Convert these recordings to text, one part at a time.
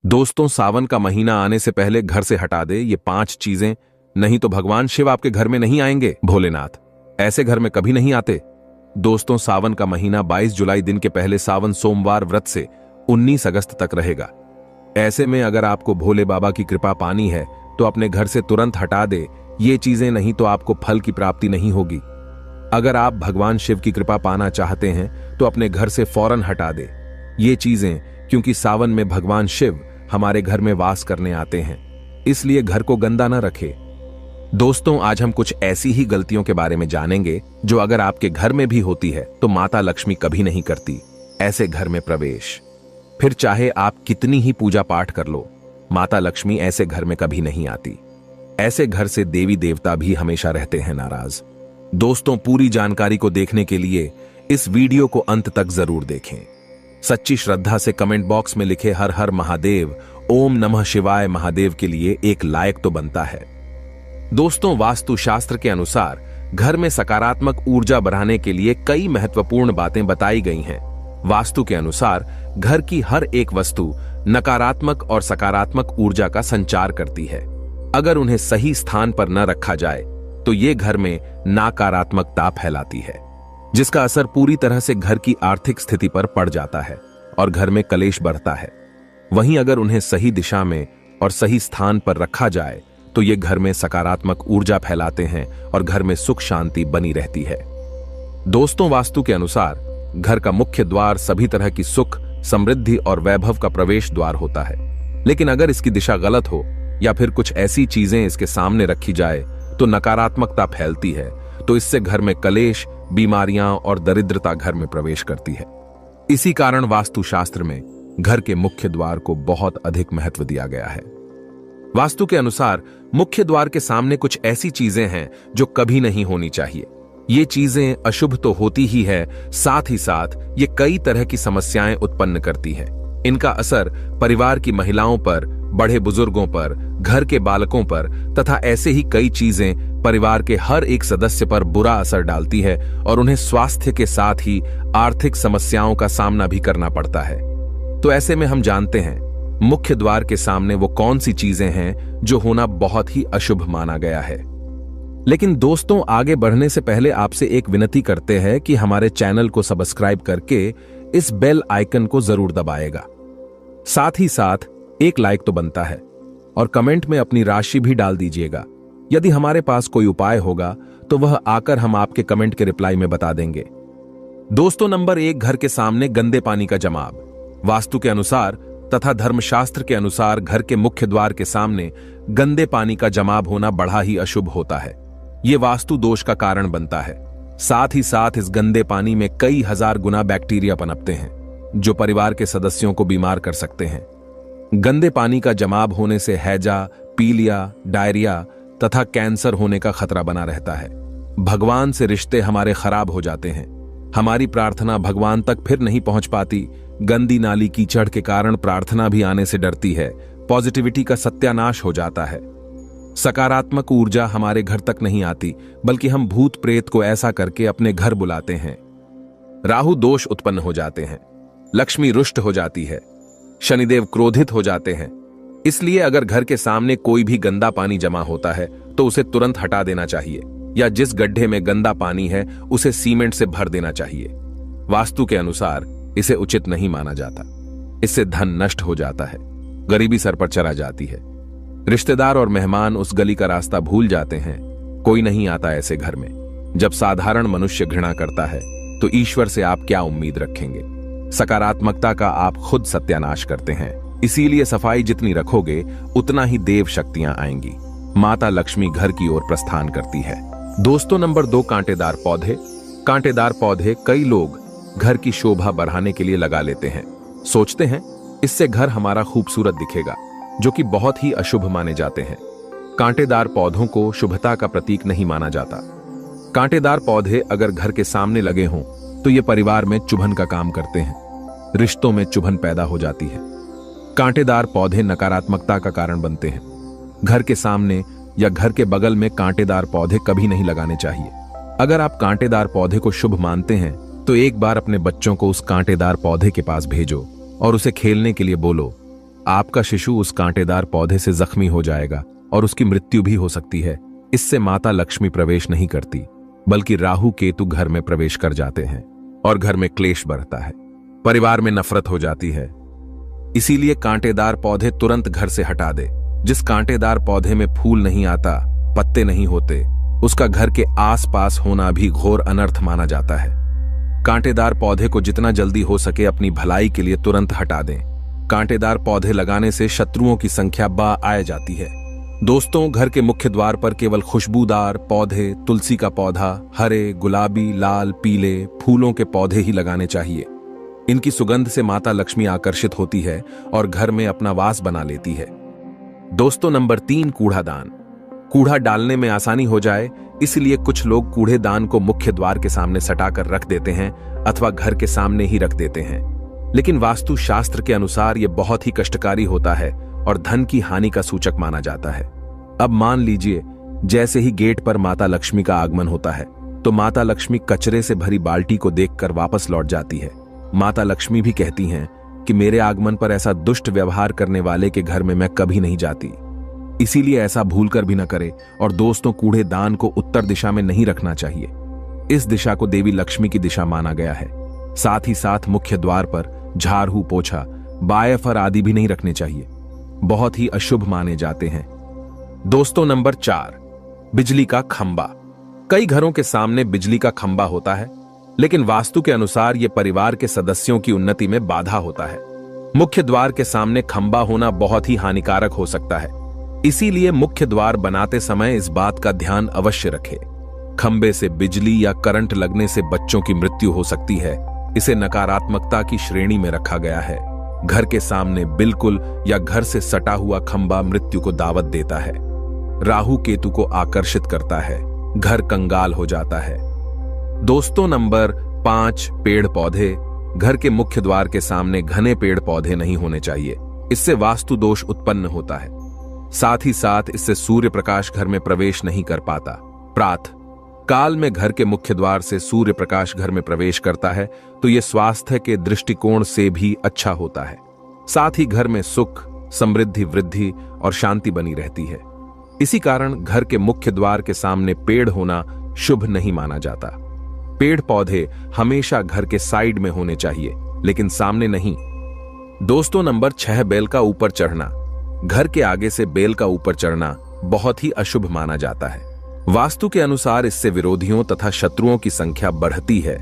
दोस्तों, सावन का महीना आने से पहले घर से हटा दे ये 5 चीजें, नहीं तो भगवान शिव आपके घर में नहीं आएंगे। भोलेनाथ ऐसे घर में कभी नहीं आते। दोस्तों, सावन का महीना 22 जुलाई दिन के पहले सावन सोमवार व्रत से 19 अगस्त तक रहेगा। ऐसे में अगर आपको भोले बाबा की कृपा पानी है तो अपने घर से तुरंत हटा दे ये चीजें, नहीं तो आपको फल की प्राप्ति नहीं होगी। अगर आप भगवान शिव की कृपा पाना चाहते हैं तो अपने घर से फौरन हटा दे ये चीजें, क्योंकि सावन में भगवान शिव हमारे घर में वास करने आते हैं, इसलिए घर को गंदा न रखे। दोस्तों, आज हम कुछ ऐसी ही गलतियों के बारे में जानेंगे जो अगर आपके घर में भी होती है तो माता लक्ष्मी कभी नहीं करती ऐसे घर में प्रवेश। फिर चाहे आप कितनी ही पूजा पाठ कर लो, माता लक्ष्मी ऐसे घर में कभी नहीं आती। ऐसे घर से देवी देवता भी हमेशा रहते हैं नाराज। दोस्तों, पूरी जानकारी को देखने के लिए इस वीडियो को अंत तक जरूर देखें। सच्ची श्रद्धा से कमेंट बॉक्स में लिखे हर हर महादेव, ओम नमः शिवाय महादेव के लिए एक लाइक तो बनता है। दोस्तों, वास्तुशास्त्र के अनुसार घर में सकारात्मक ऊर्जा बढ़ाने के लिए कई महत्वपूर्ण बातें बताई गई हैं। वास्तु के अनुसार घर की हर एक वस्तु नकारात्मक और सकारात्मक ऊर्जा का संचार करती है। अगर उन्हें सही स्थान पर न रखा जाए तो ये घर में नकारात्मकता फैलाती है, जिसका असर पूरी तरह से घर की आर्थिक स्थिति पर पड़ जाता है और घर में कलेश बढ़ता है। वहीं अगर उन्हें सही दिशा में और सही स्थान पर रखा जाए तो ये घर में सकारात्मक ऊर्जा फैलाते हैं और घर में सुख शांति बनी रहती है। दोस्तों, वास्तु के अनुसार घर का मुख्य द्वार सभी तरह की सुख, समृद्धि और वैभव का प्रवेश द्वार होता है। लेकिन अगर इसकी दिशा गलत हो या फिर कुछ ऐसी चीजें इसके सामने रखी जाए तो नकारात्मकता फैलती है, तो इससे घर में कलेश, बीमारियां और दरिद्रता घर में प्रवेश करती है। इसी कारण वास्तुशास्त्र में घर के मुख्य द्वार को बहुत अधिक महत्व दिया गया है। वास्तु के अनुसार मुख्य द्वार के सामने कुछ ऐसी चीजें हैं जो कभी नहीं होनी चाहिए। ये चीजें अशुभ तो होती ही है, साथ ही साथ ये कई तरह की समस्याएं उत्पन्न करती हैं। इनका असर परिवार की महिलाओं पर, बड़े बुजुर्गों पर, घर के बालकों पर तथा ऐसे ही कई चीजें परिवार के हर एक सदस्य पर बुरा असर डालती है और उन्हें स्वास्थ्य के साथ ही आर्थिक समस्याओं का सामना भी करना पड़ता है। तो ऐसे में हम जानते हैं मुख्य द्वार के सामने वो कौन सी चीजें हैं जो होना बहुत ही अशुभ माना गया है। लेकिन दोस्तों, आगे बढ़ने से पहले आपसे एक विनती करते हैं कि हमारे चैनल को सब्सक्राइब करके इस बेल आइकन को जरूर दबाएगा। साथ ही साथ एक लाइक तो बनता है और कमेंट में अपनी राशि भी डाल दीजिएगा। यदि हमारे पास कोई उपाय होगा तो वह आकर हम आपके कमेंट के रिप्लाई में बता देंगे। दोस्तों, नंबर 1, घर के सामने गंदे पानी का जमाव। वास्तु के अनुसार तथा धर्मशास्त्र के अनुसार घर के मुख्य द्वार के सामने गंदे पानी का जमाव होना बड़ा ही अशुभ होता है। ये वास्तु दोष का कारण बनता है। साथ ही साथ इस गंदे पानी में कई हजार गुना बैक्टीरिया पनपते हैं जो परिवार के सदस्यों को बीमार कर सकते हैं। गंदे पानी का जमाव होने से हैजा, पीलिया, डायरिया तथा कैंसर होने का खतरा बना रहता है। भगवान से रिश्ते हमारे खराब हो जाते हैं। हमारी प्रार्थना भगवान तक फिर नहीं पहुंच पाती। गंदी नाली कीचड़ के कारण प्रार्थना भी आने से डरती है। पॉजिटिविटी का सत्यानाश हो जाता है। सकारात्मक ऊर्जा हमारे घर तक नहीं आती, बल्कि हम भूत प्रेत को ऐसा करके अपने घर बुलाते हैं। राहु दोष उत्पन्न हो जाते हैं, लक्ष्मी रुष्ट हो जाती है, शनिदेव क्रोधित हो जाते हैं। इसलिए अगर घर के सामने कोई भी गंदा पानी जमा होता है तो उसे तुरंत हटा देना चाहिए, या जिस गड्ढे में गंदा पानी है उसे सीमेंट से भर देना चाहिए। वास्तु के अनुसार इसे उचित नहीं माना जाता। इससे धन नष्ट हो जाता है, गरीबी सर पर चढ़ा जाती है। रिश्तेदार और मेहमान उस गली का रास्ता भूल जाते हैं। कोई नहीं आता ऐसे घर में। जब साधारण मनुष्य घृणा करता है तो ईश्वर से आप क्या उम्मीद रखेंगे। सकारात्मकता का आप खुद सत्यानाश करते हैं। इसीलिए सफाई जितनी रखोगे उतना ही देव शक्तियां आएंगी। माता लक्ष्मी घर की ओर प्रस्थान करती है। दोस्तों, नंबर 2, कांटेदार पौधे। कांटेदार पौधे कई लोग घर की शोभा बढ़ाने के लिए लगा लेते हैं। सोचते हैं इससे घर हमारा खूबसूरत दिखेगा, जो कि बहुत ही अशुभ माने जाते हैं। कांटेदार पौधों को शुभता का प्रतीक नहीं माना जाता। कांटेदार पौधे अगर घर के सामने लगे हों तो ये परिवार में चुभन का काम करते हैं। रिश्तों में चुभन पैदा हो जाती है। कांटेदार पौधे नकारात्मकता का कारण बनते हैं। घर के सामने या घर के बगल में कांटेदार पौधे कभी नहीं लगाने चाहिए। अगर आप कांटेदार पौधे को शुभ मानते हैं तो एक बार अपने बच्चों को उस कांटेदार पौधे के पास भेजो और उसे खेलने के लिए बोलो। आपका शिशु उस कांटेदार पौधे से जख्मी हो जाएगा और उसकी मृत्यु भी हो सकती है। इससे माता लक्ष्मी प्रवेश नहीं करती, बल्कि राहु केतु घर में प्रवेश कर जाते हैं और घर में क्लेश बढ़ता है, परिवार में नफरत हो जाती है। इसीलिए कांटेदार पौधे तुरंत घर से हटा दे। जिस कांटेदार पौधे में फूल नहीं आता, पत्ते नहीं होते, उसका घर के आसपास होना भी घोर अनर्थ माना जाता है। कांटेदार पौधे को जितना जल्दी हो सके अपनी भलाई के लिए तुरंत हटा दें। कांटेदार पौधे लगाने से शत्रुओं की संख्या आ जाती है। दोस्तों, घर के मुख्य द्वार पर केवल खुशबूदार पौधे, तुलसी का पौधा, हरे, गुलाबी, लाल, पीले फूलों के पौधे ही लगाने चाहिए। इनकी सुगंध से माता लक्ष्मी आकर्षित होती है और घर में अपना वास बना लेती है। दोस्तों, नंबर 3, कूड़ादान। कूड़ा डालने में आसानी हो जाए, इसलिए कुछ लोग कूड़ेदान को मुख्य द्वार के सामने सटाकर रख देते हैं अथवा घर के सामने ही रख देते हैं। लेकिन वास्तु शास्त्र के अनुसार यह बहुत ही कष्टकारी होता है और धन की हानि का सूचक माना जाता है। अब मान लीजिए, जैसे ही गेट पर माता लक्ष्मी का आगमन होता है तो माता लक्ष्मी कचरे से भरी बाल्टी को देखकर वापस लौट जाती है। माता लक्ष्मी भी कहती हैं कि मेरे आगमन पर ऐसा दुष्ट व्यवहार करने वाले के घर में मैं कभी नहीं जाती, इसीलिए ऐसा भूलकर भी न करें। और दोस्तों, कूड़ेदान को उत्तर दिशा में नहीं रखना चाहिए। इस दिशा को देवी लक्ष्मी की दिशा माना गया है। साथ ही साथ मुख्य द्वार पर झाड़ू, पोछा, बायफर आदि भी नहीं रखने चाहिए, बहुत ही अशुभ माने जाते हैं। दोस्तों, नंबर 4, बिजली का खंबा। कई घरों के सामने बिजली का खंबा होता है, लेकिन वास्तु के अनुसार यह परिवार के सदस्यों की उन्नति में बाधा होता है। मुख्य द्वार के सामने खंबा होना बहुत ही हानिकारक हो सकता है, इसीलिए मुख्य द्वार बनाते समय इस बात का ध्यान अवश्य रखें। खंबे से बिजली या करंट लगने से बच्चों की मृत्यु हो सकती है। इसे नकारात्मकता की श्रेणी में रखा गया है। घर के सामने बिल्कुल या घर से सटा हुआ खंबा मृत्यु को दावत देता है, राहु केतु को आकर्षित करता है, घर कंगाल हो जाता है। दोस्तों, नंबर 5, पेड़ पौधे। घर के मुख्य द्वार के सामने घने पेड़ पौधे नहीं होने चाहिए, इससे वास्तु दोष उत्पन्न होता है। साथ ही साथ इससे सूर्य प्रकाश घर में प्रवेश नहीं कर पाता। प्रातः काल में घर के मुख्य द्वार से सूर्य प्रकाश घर में प्रवेश करता है तो यह स्वास्थ्य के दृष्टिकोण से भी अच्छा होता है। साथ ही घर में सुख, समृद्धि, वृद्धि और शांति बनी रहती है। इसी कारण घर के मुख्य द्वार के सामने पेड़ होना शुभ नहीं माना जाता। पेड़ पौधे हमेशा घर के साइड में होने चाहिए, लेकिन सामने नहीं। दोस्तों, नंबर 6, बेल का ऊपर चढ़ना। घर के आगे से बेल का ऊपर चढ़ना बहुत ही अशुभ माना जाता है। वास्तु के अनुसार इससे विरोधियों तथा शत्रुओं की संख्या बढ़ती है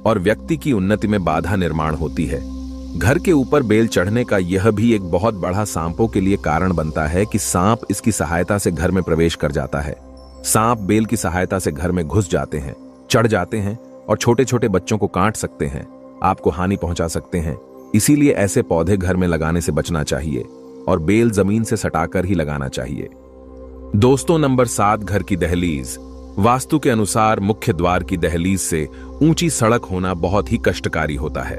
और व्यक्ति की उन्नति में बाधा निर्माण होती है। घर के ऊपर बेल चढ़ने का यह भी एक बहुत बड़ा सांपों के लिए कारण बनता है कि सांप इसकी सहायता से घर में प्रवेश कर जाता है। सांप बेल की सहायता से घर में घुस जाते हैं, चढ़ जाते हैं और छोटे छोटे बच्चों को काट सकते हैं, आपको हानि पहुंचा सकते हैं। इसीलिए ऐसे पौधे घर में लगाने से बचना चाहिए और बेल जमीन से सटाकर ही लगाना चाहिए। दोस्तों, नंबर 7, घर की दहलीज। वास्तु के अनुसार मुख्य द्वार की दहलीज से ऊंची सड़क होना बहुत ही कष्टकारी होता है।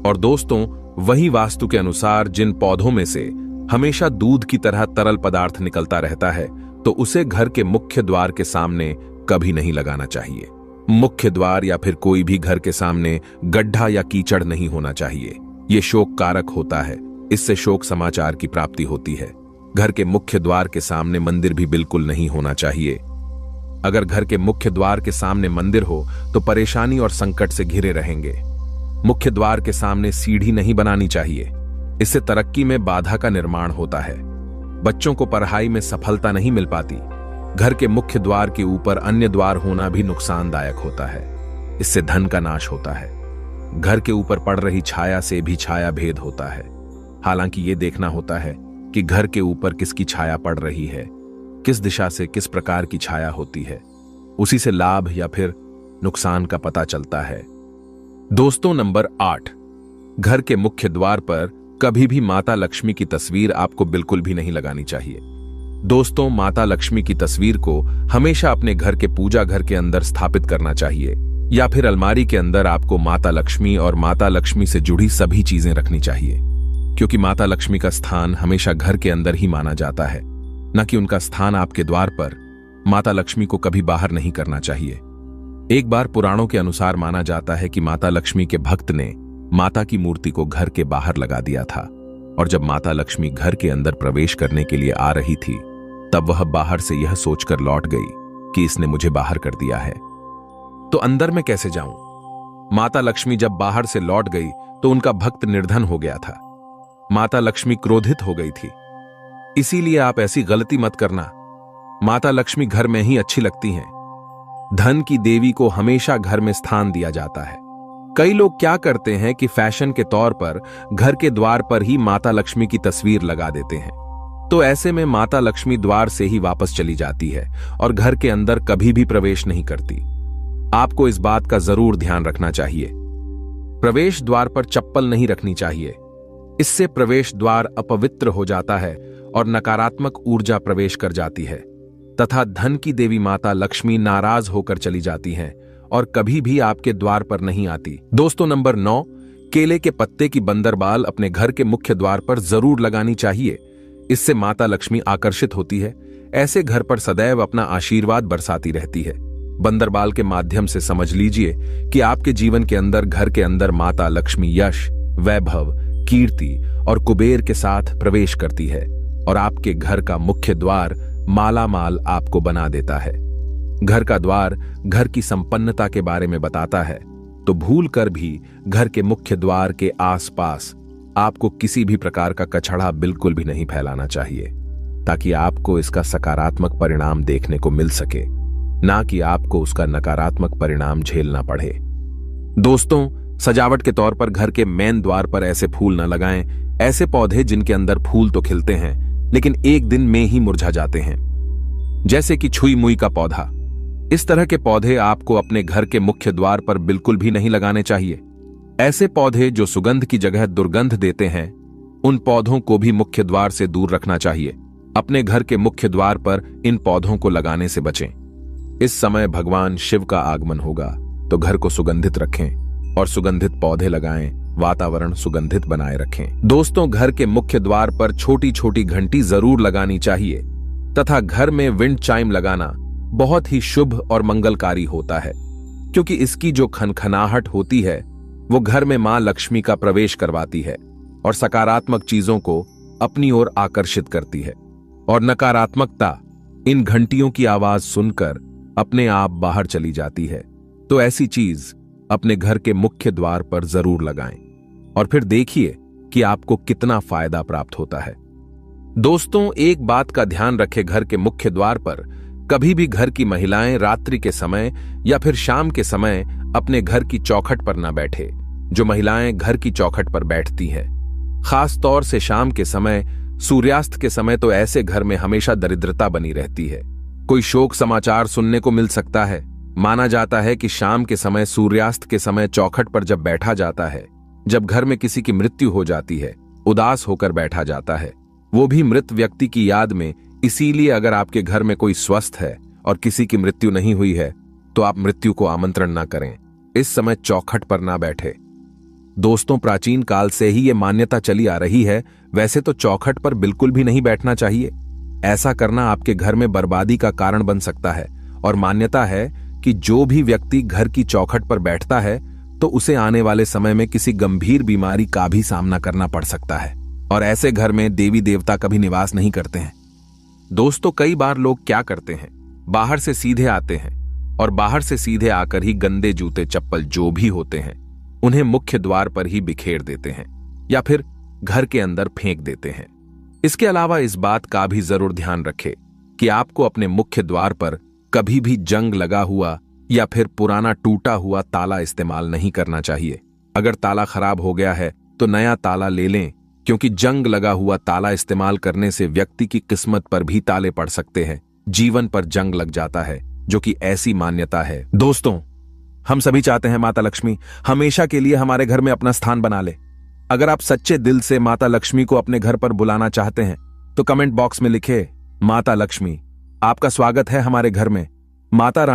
और दोस्तों, वही वास्तु के अनुसार जिन पौधों में से हमेशा दूध की तरह तरल पदार्थ निकलता रहता है तो उसे घर के मुख्य द्वार के सामने कभी नहीं लगाना चाहिए। मुख्य द्वार या फिर कोई भी घर के सामने गड्ढा या कीचड़ नहीं होना चाहिए। यह शोक कारक होता है, इससे शोक समाचार की प्राप्ति होती है। घर के मुख्य द्वार के सामने मंदिर भी बिल्कुल नहीं होना चाहिए। अगर घर के मुख्य द्वार के सामने मंदिर हो तो परेशानी और संकट से घिरे रहेंगे। मुख्य द्वार के सामने सीढ़ी नहीं बनानी चाहिए, इससे तरक्की में बाधा का निर्माण होता है। बच्चों को पढ़ाई में सफलता नहीं मिल पाती। घर के मुख्य द्वार के ऊपर अन्य द्वार होना भी नुकसानदायक होता है, इससे धन का नाश होता है। घर के ऊपर पड़ रही छाया से भी छाया भेद होता है। हालांकि ये देखना होता है कि घर के ऊपर किसकी छाया पड़ रही है, किस दिशा से किस प्रकार की छाया होती है, उसी से लाभ या फिर नुकसान का पता चलता है। दोस्तों, नंबर 8, घर के मुख्य द्वार पर कभी भी माता लक्ष्मी की तस्वीर आपको बिल्कुल भी नहीं लगानी चाहिए। दोस्तों, माता लक्ष्मी की तस्वीर को हमेशा अपने घर के पूजा घर के अंदर स्थापित करना चाहिए या फिर अलमारी के अंदर आपको माता लक्ष्मी और माता लक्ष्मी से जुड़ी सभी चीजें रखनी चाहिए, क्योंकि माता लक्ष्मी का स्थान हमेशा घर के अंदर ही माना जाता है, न कि उनका स्थान आपके द्वार पर। माता लक्ष्मी को कभी बाहर नहीं करना चाहिए। एक बार पुराणों के अनुसार माना जाता है कि माता लक्ष्मी के भक्त ने माता की मूर्ति को घर के बाहर लगा दिया था। और जब माता लक्ष्मी घर के अंदर प्रवेश करने के लिए आ रही थी, तब वह बाहर से यह सोचकर लौट गई कि इसने मुझे बाहर कर दिया है, तो अंदर में कैसे जाऊं। माता लक्ष्मी जब बाहर से लौट गई तो उनका भक्त निर्धन हो गया था। माता लक्ष्मी क्रोधित हो गई थी। इसीलिए आप ऐसी गलती मत करना। माता लक्ष्मी घर में ही अच्छी लगती हैं। धन की देवी को हमेशा घर में स्थान दिया जाता है। कई लोग क्या करते हैं कि फैशन के तौर पर घर के द्वार पर ही माता लक्ष्मी की तस्वीर लगा देते हैं, तो ऐसे में माता लक्ष्मी द्वार से ही वापस चली जाती है और घर के अंदर कभी भी प्रवेश नहीं करती। आपको इस बात का जरूर ध्यान रखना चाहिए। प्रवेश द्वार पर चप्पल नहीं रखनी चाहिए। इससे प्रवेश द्वार अपवित्र हो जाता है और नकारात्मक ऊर्जा प्रवेश कर जाती है तथा धन की देवी माता लक्ष्मी नाराज होकर चली जाती हैं और कभी भी आपके द्वार पर नहीं आती। दोस्तों, नंबर 9, केले के पत्ते की बंदरबाल अपने घर के मुख्य द्वार पर जरूर लगानी चाहिए। इससे माता लक्ष्मी आकर्षित होती है। ऐसे घर पर सदैव अपना आशीर्वाद बरसाती रहती है। बंदरबाल के माध्यम से समझ लीजिए कि आपके जीवन के अंदर, घर के अंदर माता लक्ष्मी यश, वैभव, कीर्ति और कुबेर के साथ प्रवेश करती है और आपके घर का मुख्य द्वार मालामाल आपको बना देता है। घर का द्वार घर की संपन्नता के बारे में बताता है, तो भूल कर भी घर के मुख्य द्वार के आसपास आपको किसी भी प्रकार का कचड़ा बिल्कुल भी नहीं फैलाना चाहिए, ताकि आपको इसका सकारात्मक परिणाम देखने को मिल सके, ना कि आपको उसका नकारात्मक परिणाम झेलना पड़े। दोस्तों, सजावट के तौर पर घर के मेन द्वार पर ऐसे फूल न लगाएं, ऐसे पौधे जिनके अंदर फूल तो खिलते हैं लेकिन एक दिन में ही मुरझा जाते हैं, जैसे कि छुई मुई का पौधा। इस तरह के पौधे आपको अपने घर के मुख्य द्वार पर बिल्कुल भी नहीं लगाने चाहिए। ऐसे पौधे जो सुगंध की जगह दुर्गंध देते हैं, उन पौधों को भी मुख्य द्वार से दूर रखना चाहिए। अपने घर के मुख्य द्वार पर इन पौधों को लगाने से बचें। इस समय भगवान शिव का आगमन होगा, तो घर को सुगंधित रखें और सुगंधित पौधे लगाएं, वातावरण सुगंधित बनाए रखें। दोस्तों, घर के मुख्य द्वार पर छोटी छोटी घंटी जरूर लगानी चाहिए तथा घर में विंड चाइम लगाना बहुत ही शुभ और मंगलकारी होता है, क्योंकि इसकी जो खनखनाहट होती है वो घर में मां लक्ष्मी का प्रवेश करवाती है और सकारात्मक चीजों को अपनी ओर आकर्षित करती है, और नकारात्मकता इन घंटियों की आवाज सुनकर अपने आप बाहर चली जाती है। तो ऐसी चीज अपने घर के मुख्य द्वार पर जरूर लगाएं और फिर देखिए कि आपको कितना फायदा प्राप्त होता है। दोस्तों, एक बात का ध्यान रखें, घर के मुख्य द्वार पर कभी भी घर की महिलाएं रात्रि के समय या फिर शाम के समय अपने घर की चौखट पर ना बैठे। जो महिलाएं घर की चौखट पर बैठती हैं, खास तौर से शाम के समय, सूर्यास्त के समय, तो ऐसे घर में हमेशा दरिद्रता बनी रहती है। कोई शोक समाचार सुनने को मिल सकता है। माना जाता है कि शाम के समय, सूर्यास्त के समय चौखट पर जब बैठा जाता है, जब घर में किसी की मृत्यु हो जाती है, उदास होकर बैठा जाता है, वो भी मृत व्यक्ति की याद में। इसीलिए अगर आपके घर में कोई स्वस्थ है और किसी की मृत्यु नहीं हुई है, तो आप मृत्यु को आमंत्रण ना करें। इस समय चौखट पर ना बैठे। दोस्तों, प्राचीन काल से ही ये मान्यता चली आ रही है। वैसे तो चौखट पर बिल्कुल भी नहीं बैठना चाहिए। ऐसा करना आपके घर में बर्बादी का कारण बन सकता है, और मान्यता है कि जो भी व्यक्ति घर की चौखट पर बैठता है तो उसे आने वाले समय में किसी गंभीर बीमारी का भी सामना करना पड़ सकता है, और ऐसे घर में देवी देवता कभी निवास नहीं करते हैं। दोस्तों, कई बार लोग क्या करते हैं, बाहर से सीधे आते हैं और बाहर से सीधे आकर ही गंदे जूते चप्पल जो भी होते हैं उन्हें मुख्य द्वार पर ही बिखेर देते हैं या फिर घर के अंदर फेंक देते हैं। इसके अलावा इस बात का भी जरूर ध्यान रखें कि आपको अपने मुख्य द्वार पर कभी भी जंग लगा हुआ या फिर पुराना टूटा हुआ ताला इस्तेमाल नहीं करना चाहिए। अगर ताला खराब हो गया है तो नया ताला ले लें, क्योंकि जंग लगा हुआ ताला इस्तेमाल करने से व्यक्ति की किस्मत पर भी ताले पड़ सकते हैं, जीवन पर जंग लग जाता है, जो कि ऐसी मान्यता है। दोस्तों, हम सभी चाहते हैं माता लक्ष्मी हमेशा के लिए हमारे घर में अपना स्थान बना ले। अगर आप सच्चे दिल से माता लक्ष्मी को अपने घर पर बुलाना चाहते हैं तो कमेंट बॉक्स में लिखे, माता लक्ष्मी आपका स्वागत है हमारे घर में। माता रानी